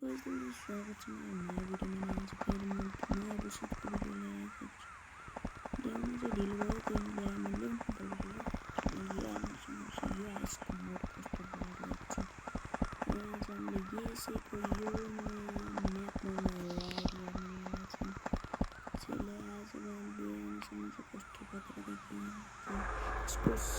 Guys स्वागत छ मेरो नयाँ भिडियोमा। आज फेरि म नयाँ रेसिपीको भिडियो लिएर आएको छु। ल्याउनु चाहिँ ढिलो भयो, त्यही ल्याएँ मैले यो आइसको मोड कस्तो भइरहेको छ। आज हामीले यसैको यो म्यापमा राइड गर्नेवाला छौँ। त्यसैले आज बिहानसम्म चाहिँ कस्तो प्रकारले स्पोर्ट्स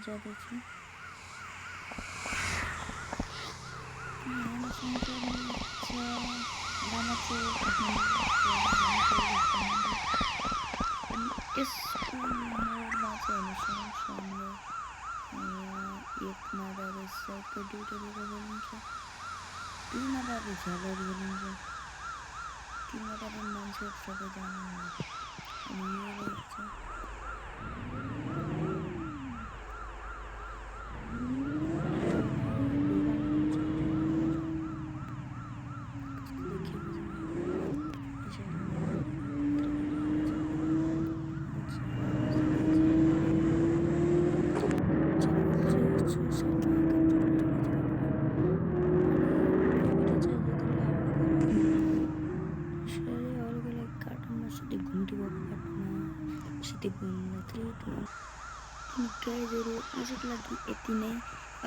加的去。गाइजहरु आजको लागि यति नै,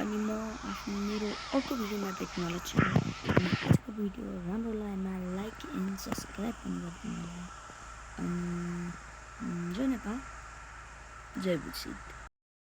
अनि म आफ्नो मेरो अर्को भिडियोमा भेट्नु होला छु। आजको भिडियो राम्रो लागेमा लाइक एन्ड सब्सक्राइब पनि गरिदिनु होला। जय नेपाल, जय बुद्धिस्ट।